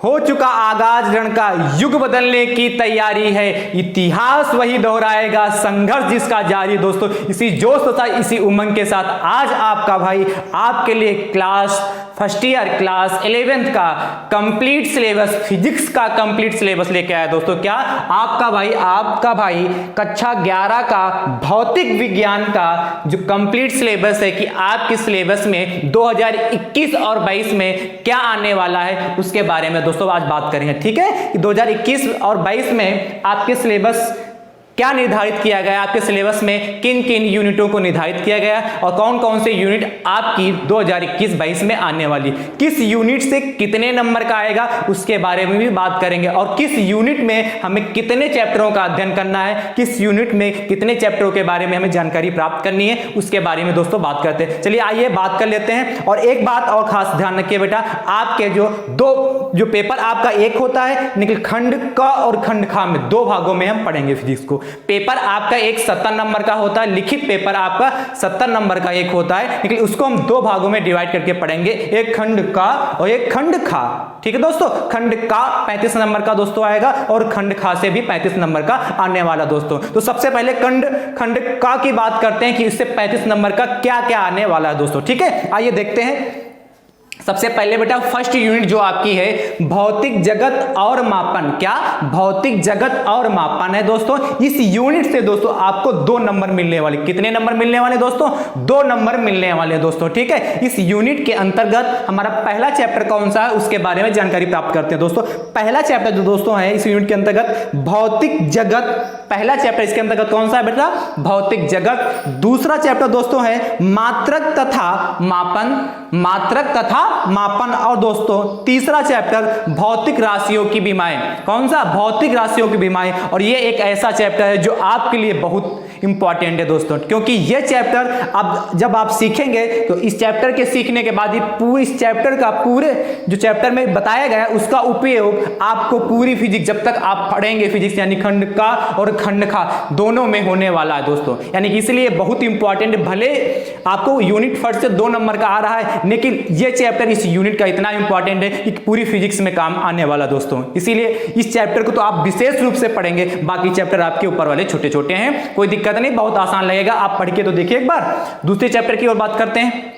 हो चुका आगाज रण का, युग बदलने की तैयारी है, इतिहास वही दोहराएगा, संघर्ष जिसका जारी। दोस्तों इसी जोश तथा इसी उमंग के साथ आज आपका भाई आपके लिए class first year class 11th का कंप्लीट सिलेबस, फिजिक्स का कंप्लीट सिलेबस लेके आया। दोस्तों क्या आपका भाई कक्षा 11 का भौतिक विज्ञान का जो कंप्लीट सिलेबस है कि आपके सिलेबस में 2021 और 22 में क्या आने वाला है उसके बारे में दोस्तों आज बात करेंगे। ठीक है कि 2021 और 22 में आपके सिलेबस क्या निर्धारित किया गया, आपके सिलेबस में किन किन यूनिटों को निर्धारित किया गया और कौन कौन से यूनिट आपकी 2021-22 में आने वाली, किस यूनिट से कितने नंबर का आएगा उसके बारे में भी बात करेंगे और किस यूनिट में हमें कितने चैप्टरों का अध्ययन करना है, किस यूनिट में कितने चैप्टरों के बारे में हमें जानकारी प्राप्त करनी है उसके बारे में दोस्तों बात करते हैं। चलिए आइए बात कर लेते हैं। और एक बात और खास ध्यान रखिए बेटा, आपके जो पेपर आपका एक होता है निकल खंड क और खंड खा में दो भागों में हम पढ़ेंगे फिजिक्स को। पेपर आपका एक 70 नंबर का होता है, लिखित पेपर आपका 70 नंबर का एक होता है, लेकिन उसको हम दो भागों में डिवाइड करके पढ़ेंगे, एक खंड का और एक खंड खा। ठीक है दोस्तों, खंड का 35 नंबर का दोस्तों आएगा और खंड खा से भी 35 नंबर का आने वाला दोस्तों। तो सबसे पहले खंड का की बात करते हैं कि इससे 35 नंबर का क्या क्या आने वाला है दोस्तों। ठीक है आइए देखते हैं। सबसे पहले बेटा फर्स्ट यूनिट जो आपकी है भौतिक जगत और मापन। क्या भौतिक जगत और मापन है दोस्तों। इस यूनिट से दोस्तों आपको 2 नंबर मिलने वाले, कितने नंबर मिलने वाले दोस्तों, 2 नंबर मिलने वाले दोस्तों। ठीक है इस यूनिट के अंतर्गत हमारा पहला चैप्टर कौन सा है उसके बारे में जानकारी प्राप्त करते हैं दोस्तों। पहला चैप्टर जो दोस्तों है इस यूनिट के अंतर्गत भौतिक जगत, पहला चैप्टर इसके अंतर्गत कौन सा है बेटा, भौतिक जगत। दूसरा चैप्टर दोस्तों है मात्रक तथा मापन, मात्रक तथा मापन। और दोस्तों तीसरा चैप्टर भौतिक राशियों की विमाएं, कौन सा, भौतिक राशियों की विमाएं। और ये एक ऐसा चैप्टर है जो आपके लिए बहुत इंपॉर्टेंट है दोस्तों, क्योंकि ये चैप्टर अब जब आप सीखेंगे तो इस चैप्टर के सीखने के बाद इस चैप्टर का पूरे जो चैप्टर में बताया गया है उसका उपयोग आपको पूरी फिजिक्स जब तक आप पढ़ेंगे फिजिक्स यानी खंड का और खंड खा दोनों में होने वाला है दोस्तों। यानी कि इसलिए बहुत इंपॉर्टेंट, भले आपको यूनिट फर्स्ट से 2 नंबर का आ रहा है लेकिन ये चैप्टर इस यूनिट का इतना इंपॉर्टेंट है कि पूरी फिजिक्स में काम आने वाला दोस्तों। इसीलिए इस चैप्टर को तो आप विशेष रूप से पढ़ेंगे, बाकी चैप्टर आपके ऊपर वाले छोटे छोटे हैं, कोई दिक्कत नहीं, बहुत आसान लगेगा, आप पढ़ के तो देखिए एक बार। दूसरे चैप्टर की ओर बात करते हैं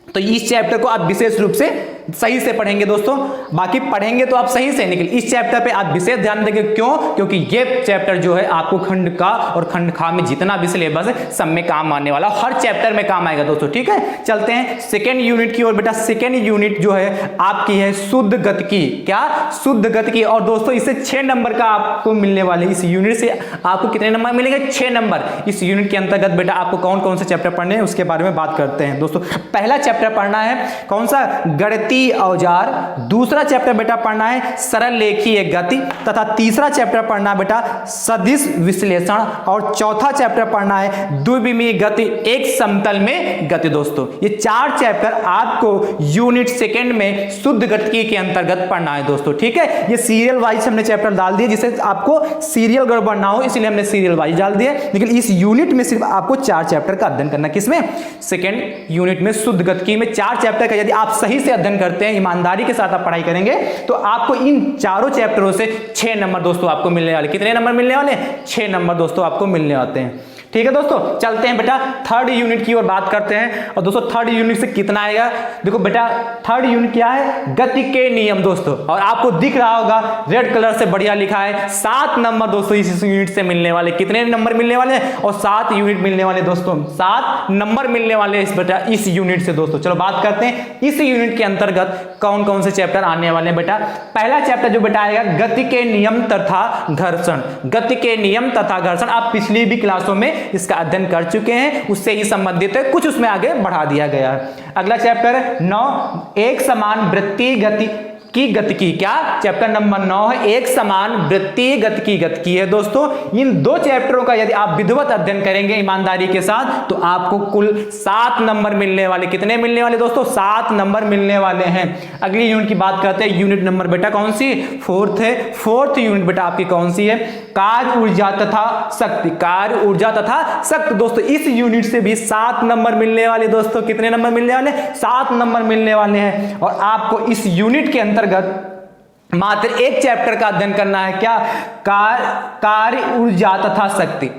तो इस चैप्टर को आप विशेष रूप से सही से पढ़ेंगे दोस्तों, बाकी पढ़ेंगे तो आप सही से, लेकिन इस चैप्टर पे आप विशेष ध्यान देंगे। क्यों, क्योंकि ये चैप्टर जो है आपको खंड का और खंड खा में जितना भी सिलेबस है सब में काम आने वाला, हर चैप्टर में काम आएगा दोस्तों। ठीक है चलते हैं सेकेंड यूनिट की ओर बेटा। सेकेंड यूनिट जो है आपकी है शुद्ध गतिकी। क्या, शुद्ध गतिकी। और दोस्तों इससे 6 नंबर का आपको मिलने वाले, इस यूनिट से आपको कितने नंबर मिलेंगे, 6 नंबर। इस यूनिट के अंतर्गत बेटा आपको कौन कौन से चैप्टर पढ़ने हैं उसके बारे में बात करते हैं दोस्तों। पहला चैप्टर पढ़ना है कौन सा, गणितीय औजार। दूसरा चैप्टर बेटा पढ़ना है सरल रेखीय गति तथा तीसरा चैप्टर पढ़ना है बेटा सदिश विश्लेषण और चौथा चैप्टर पढ़ना है द्विविमीय गति एक समतल में गति। दोस्तों ये 4 चैप्टर आपको यूनिट सेकंड में शुद्ध गतिकी के अंतर्गत पढ़ना है दोस्तों। ठीक है ये सीरियल वाइज हमने चैप्टर डाल दिए जिससे आपको सीरियल गड़बड़ ना हो, इसलिए हमने सीरियल वाइज डाल दिए, लेकिन इस यूनिट में सिर्फ आपको 4 चैप्टर का अध्ययन करना। किसमें, सेकंड यूनिट में शुद्ध गतिकी में 4 चैप्टर का यदि आप सही से अध्ययन करते हैं, ईमानदारी के साथ आप पढ़ाई करेंगे तो आपको इन चारों चैप्टरों से 6 नंबर दोस्तों आपको मिलने वाले। कितने नंबर मिलने वाले, 6 नंबर दोस्तों आपको मिलने आते हैं। ठीक है दोस्तों चलते हैं बेटा थर्ड यूनिट की ओर बात करते हैं। और दोस्तों थर्ड यूनिट से कितना आएगा, देखो बेटा थर्ड यूनिट क्या है, गति के नियम दोस्तों। और आपको दिख रहा होगा रेड कलर से बढ़िया लिखा है 7 नंबर दोस्तों इस यूनिट से मिलने वाले। कितने नंबर मिलने वाले, और 7 यूनिट मिलने वाले दोस्तों, 7 नंबर मिलने वाले इस बेटा इस यूनिट से दोस्तों। चलो बात करते हैं इस यूनिट के अंतर्गत कौन कौन से चैप्टर आने वाले हैं बेटा। पहला चैप्टर जो बेटा आएगा गति के नियम तथा घर्षण। गति के नियम तथा घर्षण आप पिछली भी क्लासों में इसका अध्ययन कर चुके हैं, उससे ही संबंधित है, कुछ उसमें आगे बढ़ा दिया गया है। अगला चैप्टर 9 एक समान वृत्तीय गति की गतिकी। क्या, चैप्टर नंबर 9 है एक समान वृत्तीय गतिकी है दोस्तों। इन 2 चैप्टरों का यदि आप विधिवत अध्ययन करेंगे ईमानदारी के साथ तो आपको कुल 7 नंबर मिलने वाले। कितने मिलने वाले दोस्तों, 7 नंबर मिलने वाले हैं। अगली यूनिट की बात करते हैं, यूनिट नंबर बेटा कौन सी, 4th है। 4th यूनिट बेटा आपकी कौन सी है, कार्य ऊर्जा तथा शक्ति। कार्य ऊर्जा तथा शक्ति दोस्तों इस यूनिट से भी 7 नंबर मिलने वाले दोस्तों। कितने नंबर मिलने वाले, 7 नंबर मिलने वाले हैं। और आपको इस यूनिट के अंतर्गत मात्र एक चैप्टर का अध्ययन करना है। क्या? कार्य, ऊर्जा तथा शक्ति।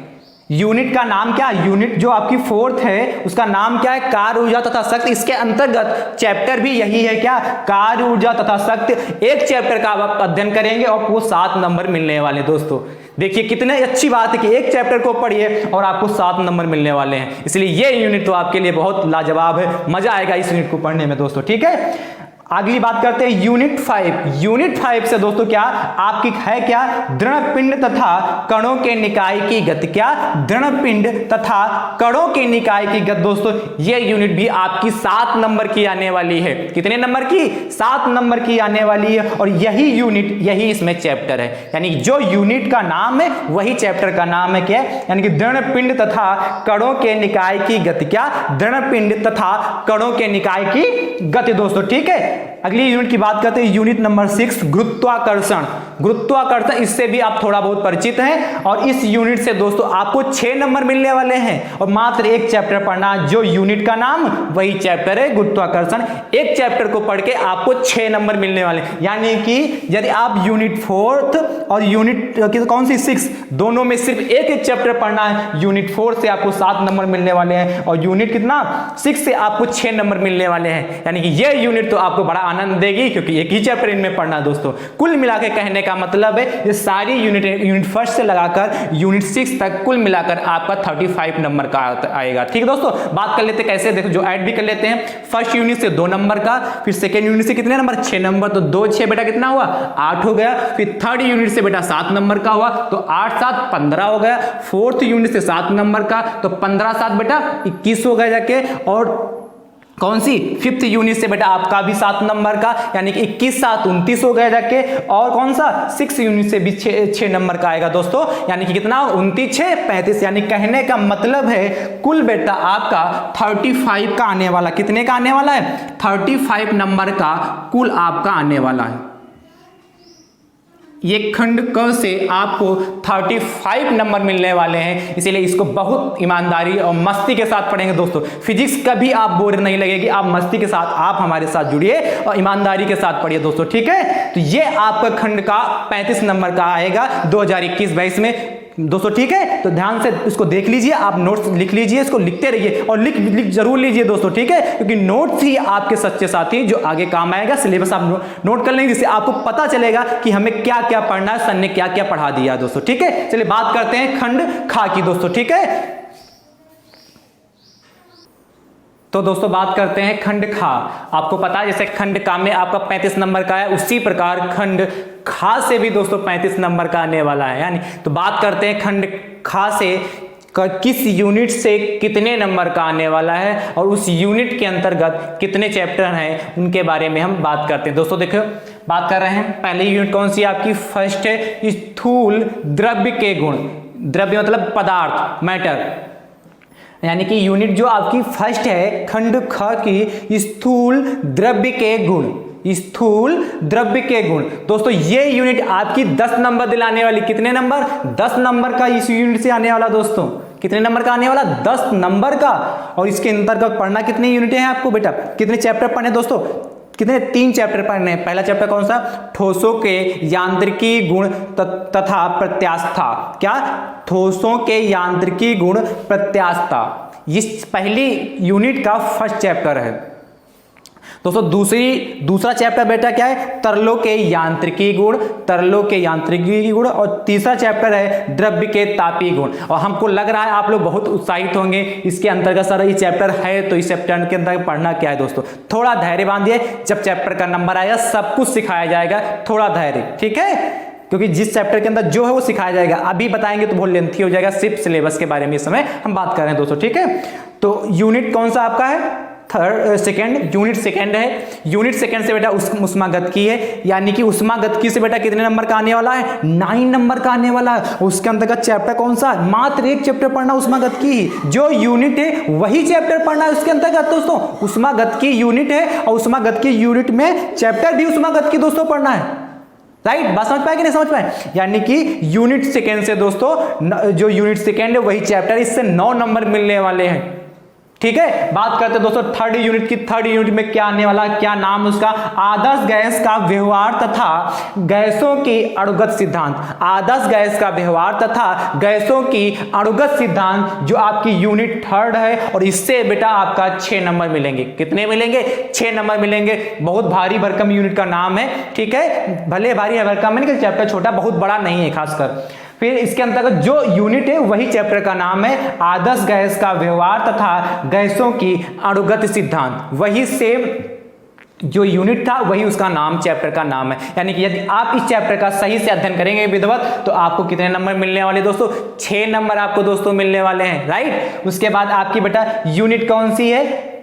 यूनिट का नाम क्या? यूनिट जो आपकी फोर्थ है उसका नाम क्या है? कार्य, ऊर्जा तथा शक्ति। इसके अंतर्गत चैप्टर भी यही है, क्या? कार्य, ऊर्जा तथा शक्ति। एक चैप्टर का आप अध्ययन करेंगे और आपको 7 नंबर मिलने वाले। दोस्तों देखिए कितने अच्छी बात है कि एक चैप्टर को पढ़िए और आपको 7 नंबर मिलने वाले हैं। इसलिए ये यूनिट तो आपके लिए बहुत लाजवाब है, मजा आएगा इस यूनिट को पढ़ने में दोस्तों। ठीक है, अगली बात करते हैं यूनिट 5। यूनिट 5 से दोस्तों क्या आपकी है? क्या? दृढ़ पिंड तथा कणों के निकाय की गति। क्या? दृढ़ पिंड तथा कणों के निकाय की गति। दोस्तों ये यूनिट भी आपकी 7 नंबर की आने वाली है। कितने नंबर की? 7 नंबर की आने वाली है। और यही यूनिट, यही इसमें चैप्टर है, यानी जो यूनिट का नाम है वही चैप्टर का नाम है। क्या? यानी कि दृढ़ पिंड तथा कणों के निकाय की गति। क्या? दृढ़ पिंड तथा कणों के निकाय की गति दोस्तों। ठीक है, अगली यूनिट की बात करते हैं, यूनिट नंबर 6 गुरुत्वाकर्षण। गुरुत्वाकर्षण, इससे भी आप थोड़ा बहुत परिचित हैं और इस यूनिट से दोस्तों आपको 6 नंबर मिलने वाले हैं और मात्र एक चैप्टर पढ़ना, जो यूनिट का नाम वही चैप्टर है गुरुत्वाकर्षण। एक चैप्टर को पढ़ के आपको 6 नंबर मिलने वाले, यानी कि यदि आप यूनिट 4 और यूनिट कौन सी 6 दोनों में सिर्फ एक चैप्टर पढ़ना है, यूनिट 4 से आपको 7 नंबर मिलने वाले हैं और यूनिट कितना 6 से आपको 6 नंबर मिलने वाले हैं। यानी कि यह यूनिट तो आपको बड़ा आनंद देगी क्योंकि एक ही चैप्टर इनमें पढ़ना है दोस्तों। कुल मिला के कहने का मतलब है ये सारी यूनिट फर्स्ट से लगाकर यूनिट 6 तक कुल मिलाकर आपका 35 नंबर का आएगा। ठीक है दोस्तों, बात कर लेते कैसे, देखो जो ऐड भी कर लेते हैं। फर्स्ट यूनिट से 2 नंबर का, फिर सेकेंड यूनिट से कितने नंबर? 6 नंबर, तो 2 6 बेटा कितना हुआ? 8 हो गया। फिर थर्ड यूनिट से बेटा 7 नंबर का हुआ तो 8 7 15 हो गया। फोर्थ यूनिट से 7 नंबर का तो 15 7 बेटा 21 हो गया जाके। और कौन सी? फिफ्थ यूनिट से बेटा आपका भी 7 नंबर का, यानी कि 21 7 29 हो गया जाके। और कौन सा? 6 यूनिट से भी 6 नंबर का आएगा दोस्तों, यानी कि कितना? 29 6 35। यानी कहने का मतलब है कुल बेटा आपका 35 का आने वाला। कितने का आने वाला है? 35 नंबर का कुल आपका आने वाला है। ये खंड क से आपको 35 नंबर मिलने वाले हैं, इसीलिए इसको बहुत ईमानदारी और मस्ती के साथ पढ़ेंगे दोस्तों। फिजिक्स कभी आप बोर नहीं लगेगी, आप मस्ती के साथ आप हमारे साथ जुड़िए और ईमानदारी के साथ पढ़िए दोस्तों। ठीक है, तो ये आपका खंड का 35 नंबर का आएगा 2021-22 में दोस्तों। ठीक है, तो ध्यान से इसको देख लीजिए, आप नोट्स लिख लीजिए, इसको लिखते रहिए और लिख जरूर लीजिए दोस्तों। ठीक है, क्योंकि नोट्स ही आपके सच्चे साथी जो आगे काम आएगा। सिलेबस आप नोट कर लेंगे जिससे आपको पता चलेगा कि हमें क्या क्या पढ़ना है, सर ने क्या क्या पढ़ा दिया दोस्तों। ठीक है, चलिए बात करते हैं खंड खा की दोस्तों। ठीक है, तो दोस्तों बात करते हैं खंड खा। आपको पता है जैसे खंड का में आपका 35 नंबर का है, उसी प्रकार खंड खा से भी दोस्तों 35 नंबर का आने वाला है। यानी तो बात करते हैं खंड खा से किस यूनिट से कितने नंबर का आने वाला है और उस यूनिट के अंतर्गत कितने चैप्टर हैं उनके बारे में हम बात करते हैं दोस्तों। देखो बात कर रहे हैं, पहली यूनिट कौन सी आपकी? फर्स्ट है स्थूल द्रव्य के गुण। द्रव्य मतलब पदार्थ, मैटर, यानी कि यूनिट जो आपकी फर्स्ट है खंड ख की स्थूल द्रव्य के गुण। स्थूल द्रव्य के गुण दोस्तों, ये यूनिट आपकी 10 नंबर दिलाने वाली। कितने नंबर? 10 नंबर का इस यूनिट से आने वाला दोस्तों। कितने नंबर का आने वाला? 10 नंबर का। और इसके अंतर्गत पढ़ना कितनी यूनिटें हैं आपको बेटा? कितने चैप्टर पढ़ने दोस्तों? कितने? 3 चैप्टर पढ़ने हैं। पहला चैप्टर कौन सा? ठोसों के यांत्रिकी गुण तथा प्रत्यास्था। क्या? ठोसों के यांत्रिकी गुण प्रत्यास्था, इस पहली यूनिट का फर्स्ट चैप्टर है दोस्तों। दूसरा चैप्टर बेटा क्या है? तरलों के यांत्रिकी गुण, तरलों के यांत्रिकी गुण। और तीसरा चैप्टर है द्रव्य के तापीय गुण। और हमको लग रहा है आप लोग बहुत उत्साहित होंगे इसके अंतर्गत, सर ये चैप्टर है तो इस चैप्टर के अंदर पढ़ना क्या है दोस्तों? थोड़ा धैर्य बांधिए, जब चैप्टर का नंबर आएगा सब कुछ सिखाया जाएगा, थोड़ा धैर्य। ठीक है, क्योंकि जिस चैप्टर के अंदर जो है वो सिखाया जाएगा, अभी बताएंगे तो बहुत लेंथी हो जाएगा। सिर्फ सिलेबस के बारे में इस समय हम बात कर रहे हैं दोस्तों। ठीक है, तो यूनिट कौन सा आपका है? सेकेंड, यूनिट सेकेंड है। यूनिट सेकेंड से बेटा उष्मागतिकी है, यानी कि उष्मागतिकी से बेटा कितने नंबर का आने वाला है? 9 नंबर का आने वाला है। उसके अंतर्गत चैप्टर कौन सा? मात्र एक चैप्टर पढ़ना उष्मागतिकी। जो यूनिट है वही चैप्टर पढ़ना है उसके अंतर्गत दोस्तों। उष्मागतिकी यूनिट है और उष्मागतिकी यूनिट में चैप्टर भी उष्मागतिकी दोस्तों पढ़ना है। राइट, बात समझ पाए कि नहीं समझ पाए? यानी कि यूनिट सेकेंड से दोस्तों जो यूनिट सेकेंड है वही चैप्टर, इससे 9 नंबर मिलने वाले हैं। ठीक है। बात करते हैं दोस्तों थर्ड यूनिट की। थर्ड यूनिट में क्या आने वाला, क्या नाम उसका, आदर्श गैस का व्यवहार तथा गैसों की अणुगत सिद्धांत। आदर्श गैस का व्यवहार तथा गैसों की अणुगत सिद्धांत, जो आपकी यूनिट थर्ड है, और इससे बेटा आपका 6 नंबर मिलेंगे। कितने मिलेंगे? 6 नंबर मिलेंगे। बहुत भारी भरकम यूनिट का नाम है, ठीक है। भले भारी है भरकम है, लेकिन चैप्टर छोटा, बहुत बड़ा नहीं है खासकर। फिर इसके अंतर्गत जो यूनिट है वही चैप्टर का नाम है आदर्श गैस का व्यवहार तथा गैसों की अणुगत सिद्धांत। वही सेम जो यूनिट था वही उसका नाम, चैप्टर का नाम है। यानी कि यदि आप इस चैप्टर का सही से अध्ययन करेंगे विधिवत, तो आपको कितने नंबर मिलने वाले दोस्तों? 6 नंबर आपको दोस्तों मिलने वाले हैं, राइट। उसके बाद आपकी बेटा यूनिट कौन सी है?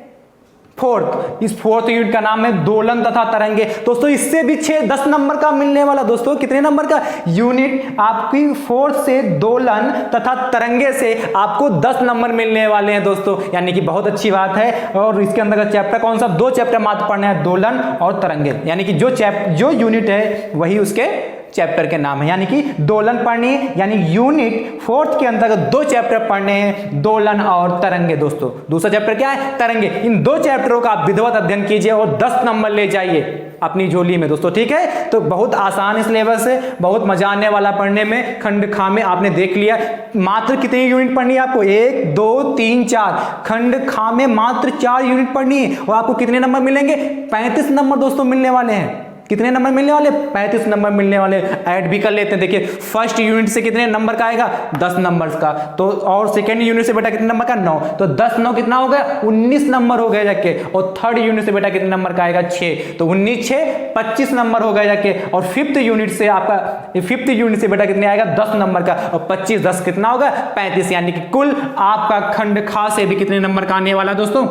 फोर्थ। इस फोर्थ यूनिट का नाम है दोलन तथा तरंगे। दोस्तों इससे भी 10 नंबर का मिलने वाला। दोस्तों कितने नंबर का यूनिट? आपकी फोर्थ से दोलन तथा तरंगे से आपको 10 नंबर मिलने वाले हैं दोस्तों, यानी कि बहुत अच्छी बात है। और इसके अंदर चैप्टर कौन सा? 2 चैप्टर मात्र पढ़ने हैं, दोलन और तरंगे। यानी कि जो यूनिट है वही उसके चैप्टर के नाम है। यानी कि दोलन पढ़नी है, यानी यूनिट फोर्थ के अंतर्गत 2 चैप्टर पढ़ने हैं, दोलन और तरंगे। दोस्तों दूसरा चैप्टर क्या है? तरंगे। इन 2 चैप्टरों का आप विधिवत अध्ययन कीजिए और 10 नंबर ले जाइए अपनी झोली में दोस्तों, ठीक है। तो बहुत आसान सिलेबस है, बहुत मजा आने वाला पढ़ने में। खंड खा में आपने देख लिया मात्र कितनी यूनिट पढ़नी है आपको? 1 2 3 4। खंड खा में मात्र 4 यूनिट पढ़नी है और आपको कितने नंबर मिलेंगे? 35 नंबर दोस्तों मिलने वाले हैं। कितने नंबर मिलने वाले? 35 नंबर मिलने वाले। ऐड भी कर लेते हैं। देखिए फर्स्ट यूनिट से कितने नंबर का आएगा? 10 नंबर का। तो और सेकंड यूनिट से बेटा कितने नंबर का? 9। तो 10 9 कितना हो गया? 19 नंबर हो गया जाके। और थर्ड यूनिट से बेटा कितने नंबर का आएगा? 6। तो 19 6 25 नंबर हो गया जाके। और फिफ्थ यूनिट से आपका बेटा कितने आएगा? 10 नंबर का। और 25 10 कितना होगा? 35। यानी कि कुल आपका खंड खा से भी कितने नंबर का आने वाला दोस्तों?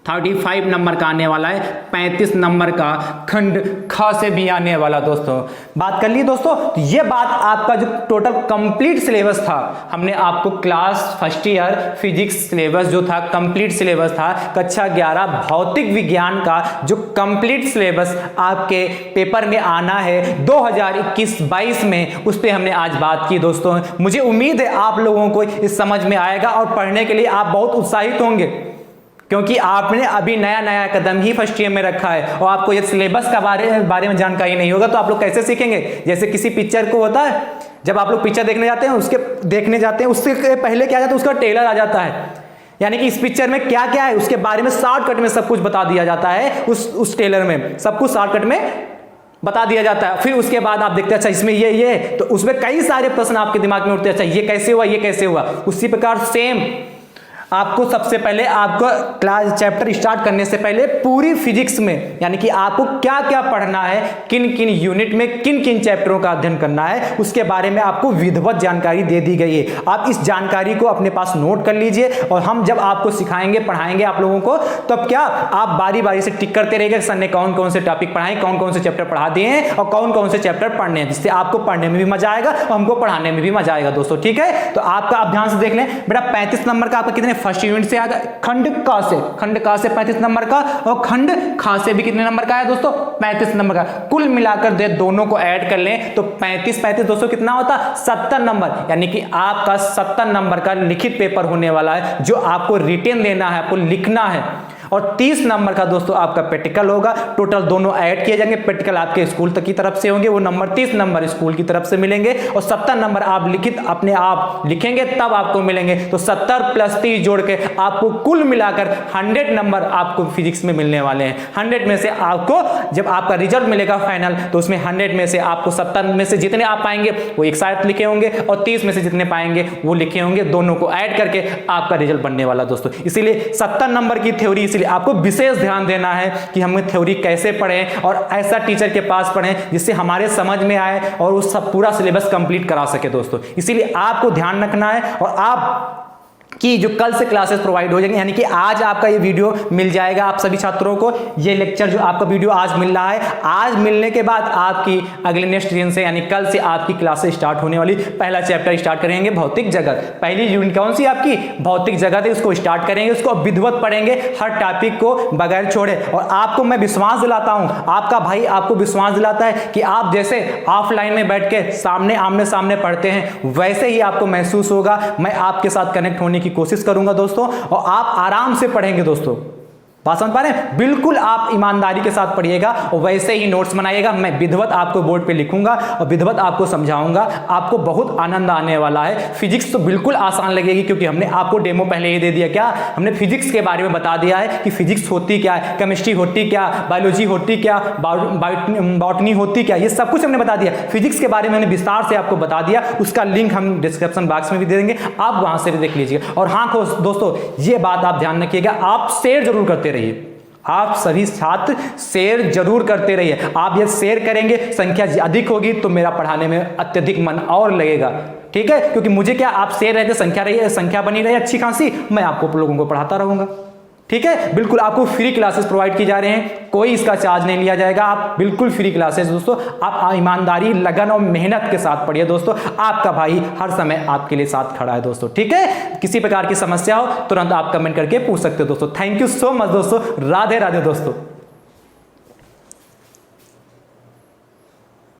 35 नंबर का आने वाला है। 35 नंबर का खंड ख से भी आने वाला दोस्तों। बात कर ली दोस्तों। तो ये बात आपका जो टोटल कंप्लीट सिलेबस था, हमने आपको class first year physics syllabus जो था, कंप्लीट सिलेबस था, कक्षा 11 भौतिक विज्ञान का जो कंप्लीट सिलेबस आपके पेपर में आना है 2021-22 में, उस पर हमने आज बात की दोस्तों। मुझे उम्मीद है आप लोगों को इस समझ में आएगा और पढ़ने के लिए आप बहुत उत्साहित होंगे, क्योंकि आपने अभी नया कदम ही फर्स्ट ईयर में रखा है और आपको ये सिलेबस का बारे में जानकारी नहीं होगा तो आप लोग कैसे सीखेंगे? जैसे किसी पिक्चर को होता है, जब आप लोग पिक्चर देखने जाते हैं उससे पहले क्या जाता है? उसका ट्रेलर आ जाता है। यानी कि इस पिक्चर में क्या क्या है उसके बारे में शॉर्टकट में सब कुछ बता दिया जाता है। उस ट्रेलर में सब कुछ शॉर्टकट में बता दिया जाता है। फिर उसके बाद आप देखते हैं अच्छा इसमें ये, तो उसमें कई सारे प्रश्न आपके दिमाग में उठते हैं, अच्छा ये कैसे हुआ। उसी प्रकार सेम आपको सबसे पहले आपको क्लास चैप्टर स्टार्ट करने से पहले पूरी फिजिक्स में, यानी कि आपको क्या क्या पढ़ना है, किन किन यूनिट में किन किन चैप्टरों का अध्ययन करना है, उसके बारे में आपको विधिवत जानकारी दे दी गई है। आप इस जानकारी को अपने पास नोट कर लीजिए और हम जब आपको सिखाएंगे पढ़ाएंगे आप लोगों को, तब क्या आप बारी बारी से टिक करते रहिएगा सर ने कौन कौन से टॉपिक पढ़ाए, कौन कौन से चैप्टर पढ़ा दिए हैं और कौन कौन से चैप्टर पढ़ने हैं, जिससे आपको पढ़ने में भी मजा आएगा और हमको पढ़ाने में भी मजा आएगा दोस्तों, ठीक है। तो आपका आप ध्यान से देख लें बेटा, 35 नंबर का आपका कितने फर्स्ट यूनिट से आएगा? खंड का से 35 नंबर का और खंड खा से भी कितने नंबर का है दोस्तों? 35 नंबर का। कुल मिलाकर दे दोनों को ऐड कर लें तो 35 दोस्तों कितना होता? 70 नंबर। यानी कि आपका 70 नंबर का लिखित पेपर होने वाला है जो आपको रिटेन देना है, आपको लिखना है। और 30 नंबर का दोस्तों आपका प्रैक्टिकल होगा। टोटल दोनों ऐड किए जाएंगे। प्रैक्टिकल आपके स्कूल तक की तरफ से होंगे, वो नंबर 30 नंबर स्कूल की तरफ से मिलेंगे और 70 नंबर आप लिखित अपने आप लिखेंगे तब आपको मिलेंगे। तो 70 + 30 जोड़ के आपको कुल मिलाकर 100 नंबर आपको फिजिक्स में मिलने वाले हैं। 100 में से आपको जब आपका रिजल्ट मिलेगा फाइनल, तो उसमें 100 में से आपको 70 में से जितने आप पाएंगे वो एक साथ लिखे होंगे और 30 में से जितने पाएंगे वो लिखे होंगे। दोनों को ऐड करके आपका रिजल्ट बनने वाला दोस्तों। इसीलिए 70 नंबर की थ्योरी, आपको विशेष ध्यान देना है कि हम थ्योरी कैसे पढ़ें और ऐसा टीचर के पास पढ़ें जिससे हमारे समझ में आए और वो सब पूरा सिलेबस कंप्लीट करा सके दोस्तों। इसीलिए आपको ध्यान रखना है और आप कि जो कल से क्लासेस प्रोवाइड हो जाएंगे, यानी कि आज आपका ये वीडियो मिल जाएगा आप सभी छात्रों को। ये लेक्चर जो आपका वीडियो आज मिल रहा है, आज मिलने के बाद आपकी अगले नेक्स्ट दिन से यानी कल से आपकी क्लासेस स्टार्ट होने वाली। पहला चैप्टर स्टार्ट करेंगे भौतिक जगत। पहली यूनिट कौन सी आपकी? भौतिक जगत है। उसको स्टार्ट करेंगे, उसको विधिवत पढ़ेंगे हर टॉपिक को बगैर छोड़े। और आपको मैं विश्वास दिलाता हूं, आपका भाई आपको विश्वास दिलाता है कि आप जैसे ऑफलाइन में बैठ के आमने सामने पढ़ते हैं वैसे ही आपको महसूस होगा। मैं आपके साथ कनेक्ट होने की कोशिश करूंगा दोस्तों, और आप आराम से पढ़ेंगे दोस्तों। बात समझ पा रहे हैं? बिल्कुल आप ईमानदारी के साथ पढ़िएगा और वैसे ही नोट्स बनाइएगा। मैं विधिवत आपको बोर्ड पे लिखूंगा और विधिवत आपको समझाऊंगा, आपको बहुत आनंद आने वाला है। फिजिक्स तो बिल्कुल आसान लगेगी, क्योंकि हमने आपको डेमो पहले ही दे दिया। क्या हमने फिजिक्स के बारे में बता दिया है कि फिजिक्स होती क्या है, केमिस्ट्री होती क्या, बायोलॉजी होती क्या, बॉटनी होती क्या, ये सब कुछ हमने बता दिया। फिजिक्स के बारे में मैंने विस्तार से आपको बता दिया, उसका लिंक हम डिस्क्रिप्शन बॉक्स में भी दे देंगे, आप वहां से भी देख लीजिएगा। और हाँ दोस्तों, ये बात आप ध्यान रखिएगा, आप शेयर जरूर करते रहिए। आप सभी छात्र शेयर जरूर करते रहिए। आप ये शेयर करेंगे, संख्या अधिक होगी तो मेरा पढ़ाने में अत्यधिक मन और लगेगा। ठीक है, क्योंकि मुझे क्या, आप शेयर रहते, संख्या रही, संख्या बनी रही अच्छी खासी, मैं आपको लोगों को पढ़ाता रहूंगा। ठीक है, बिल्कुल आपको फ्री क्लासेस प्रोवाइड की जा रहे हैं, कोई इसका चार्ज नहीं लिया जाएगा। आप बिल्कुल फ्री क्लासेस दोस्तों, आप ईमानदारी, लगन और मेहनत के साथ पढ़िए दोस्तों। आपका भाई हर समय आपके लिए साथ खड़ा है दोस्तों। ठीक है, किसी प्रकार की समस्या हो तुरंत आप कमेंट करके पूछ सकते हो दोस्तों। थैंक यू सो मच दोस्तों, राधे राधे दोस्तों।